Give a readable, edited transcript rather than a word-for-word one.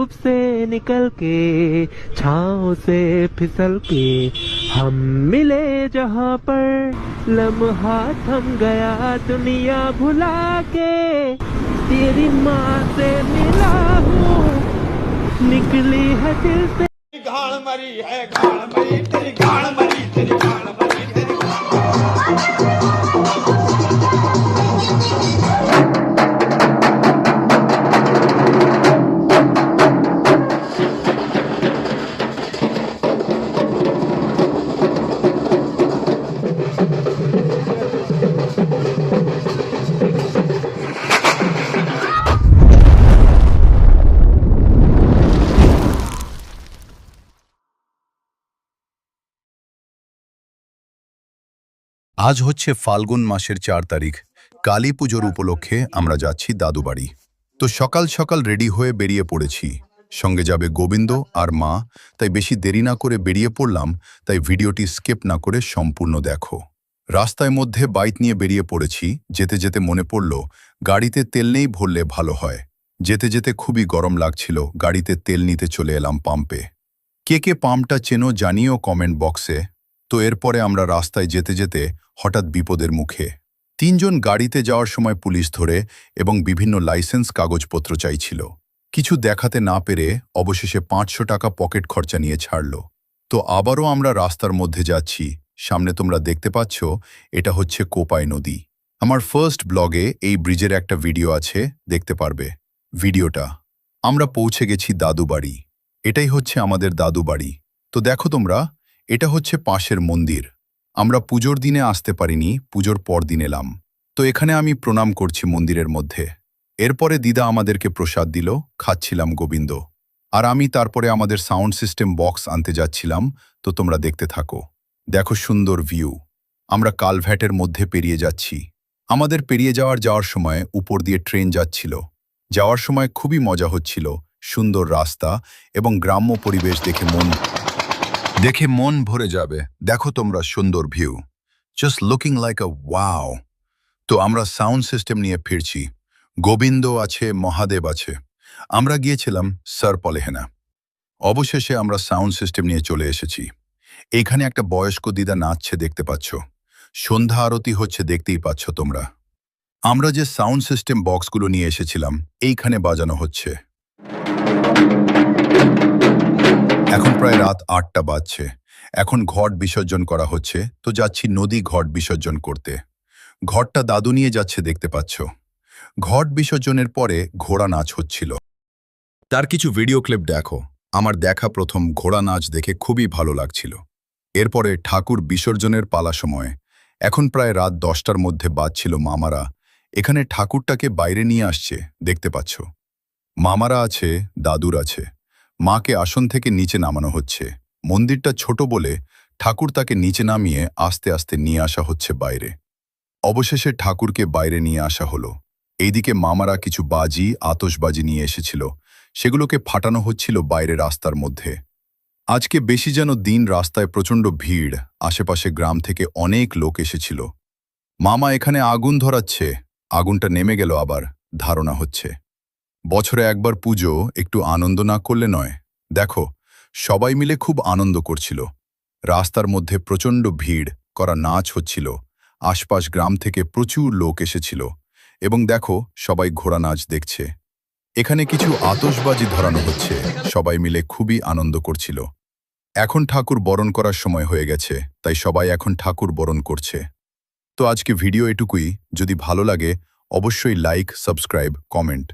धूप से निकल के, छाँव से फिसल के, हम मिले जहाँ पर लम्हा थम गया दुनिया भुला के। तेरी माँ से मिला हूँ, निकली है दिल से। गाड़ मरी है, गाड़ मरी तेरी, गाड़ मरी तेरी, गाड़ मरी तेरी। আজ হচ্ছে ফাল্গুন মাসের ৪ তারিখ, কালী পুজোর উপলক্ষে আমরা যাচ্ছি দাদু বাড়ি। তো সকাল সকাল রেডি হয়ে বেরিয়ে পড়েছি, সঙ্গে যাবে গোবিন্দ আর মা, তাই বেশি দেরি না করে বেরিয়ে পড়লাম। তাই ভিডিওটি স্কিপ না করে সম্পূর্ণ দেখো। রাস্তায় মধ্যে বাইক নিয়ে বেরিয়ে পড়েছি। যেতে যেতে মনে পড়ল গাড়িতে তেল নেই, ভরলে ভালো হয়। যেতে যেতে খুবই গরম লাগছিল, গাড়িতে তেল নিতে চলে এলাম পাম্পে। কে কে পাম্পটা চেনো জানিও কমেন্ট বক্সে। তো এরপরে আমরা রাস্তায় যেতে যেতে হঠাৎ বিপদের মুখে। ৩ জন গাড়িতে যাওয়ার সময় পুলিশ ধরে এবং বিভিন্ন লাইসেন্স কাগজপত্র চাইছিল। কিছু দেখাতে না পেরে অবশেষে ৫০০ টাকা পকেট খরচা নিয়ে ছাড়ল। তো আবারও আমরা রাস্তার মধ্যে যাচ্ছি। সামনে তোমরা দেখতে পাচ্ছ, এটা হচ্ছে কোপাই নদী। আমার ফার্স্ট ব্লগে এই ব্রিজের একটা ভিডিও আছে, দেখতে পারবে ভিডিওটা। আমরা পৌঁছে গেছি দাদু বাড়ি। এটাই হচ্ছে আমাদের দাদু বাড়ি। তো দেখো তোমরা, এটা হচ্ছে পাশের মন্দির। আমরা পুজোর দিনে আসতে পারিনি, পুজোর পর দিন এলাম। তো এখানে আমি প্রণাম করছি মন্দিরের মধ্যে। এরপরে দিদা আমাদেরকে প্রসাদ দিল, খাচ্ছিলাম গোবিন্দ আর আমি। তারপরে আমাদের সাউন্ড সিস্টেম বক্স আনতে যাচ্ছিলাম। তো তোমরা দেখতে থাকো। দেখো সুন্দর ভিউ। আমরা কালভ্যাটের মধ্যে পেরিয়ে যাচ্ছি। আমাদের পেরিয়ে যাওয়ার সময় উপর দিয়ে ট্রেন যাচ্ছিল। যাওয়ার সময় খুবই মজা হচ্ছিল। সুন্দর রাস্তা এবং গ্রাম্য পরিবেশ দেখে মন ভরে যাবে। দেখো তোমরা সুন্দর ভিউ, জাস্ট লুকিং লাইক আ ওয়াও। তো আমরা সাউন্ড সিস্টেম নিয়ে ফিরছি। গোবিন্দ আছে, মহাদেব আছে। আমরা গিয়েছিলাম সরপলেহেনা। অবশেষে আমরা সাউন্ড সিস্টেম নিয়ে চলে এসেছি। এখানে একটা বয়স্ক দিদা নাচছে, দেখতে পাচ্ছ। সন্ধ্যা আরতি হচ্ছে, দেখতেই পাচ্ছ তোমরা। আমরা যে সাউন্ড সিস্টেম বক্সগুলো নিয়ে এসেছিলাম এইখানে বাজানো হচ্ছে। এখন প্রায় রাত ৮টা বাজছে। এখন ঘট বিসর্জন করা হচ্ছে। তো যাচ্ছি নদী ঘট বিসর্জন করতে। ঘটটা দাদু নিয়ে যাচ্ছে, দেখতে পাচ্ছ। ঘট বিসর্জনের পরে ঘোড়া নাচ হচ্ছিল। তার কিছু ভিডিও ক্লিপ দেখো। আমার দেখা প্রথম ঘোড়া নাচ দেখে খুবই ভালো লাগছিল। এরপরে ঠাকুর বিসর্জনের পালা সময়। এখন প্রায় রাত 10টার মধ্যে বাজছিল। মামারা এখানে ঠাকুরটাকে বাইরে নিয়ে আসছে, দেখতে পাচ্ছ। মামারা আছে, দাদুর আছে। মাকে আসন থেকে নিচে নামানো হচ্ছে। মন্দিরটা ছোট বলে ঠাকুর তাকে নিচে নামিয়ে আস্তে আস্তে নিয়ে আসা হচ্ছে বাইরে। অবশেষে ঠাকুরকে বাইরে নিয়ে আসা হলো। এইদিকে মামারা কিছু বাজি, আতশবাজি নিয়ে এসেছিল। সেগুলোকে ফাটানো হচ্ছিল বাইরে রাস্তার মধ্যে। আজকে বেশি যেন দিন, রাস্তায় প্রচণ্ড ভিড়। আশেপাশে গ্রাম থেকে অনেক লোক এসেছিল। মামা এখানে আগুন ধরাচ্ছে। আগুনটা নেমে গেল আবার, ধারণা হচ্ছে। বছরে একবার পুজো, একটু আনন্দ না করলে নয়। দেখো সবাই মিলে খুব আনন্দ করছিল। রাস্তার মধ্যে প্রচণ্ড ভিড় করা নাচ হচ্ছিল। আশপাশ গ্রাম থেকে প্রচুর লোক এসেছিল এবং দেখো সবাই ঘোড়া নাচ দেখছে। এখানে কিছু আতশবাজি ধরানো হচ্ছে। সবাই মিলে খুবই আনন্দ করছিল। এখন ঠাকুর বরণ করার সময় হয়ে গেছে, তাই সবাই এখন ঠাকুর বরণ করছে। তো আজকে ভিডিও এটুকুই। যদি ভালো লাগে অবশ্যই লাইক, সাবস্ক্রাইব, কমেন্ট।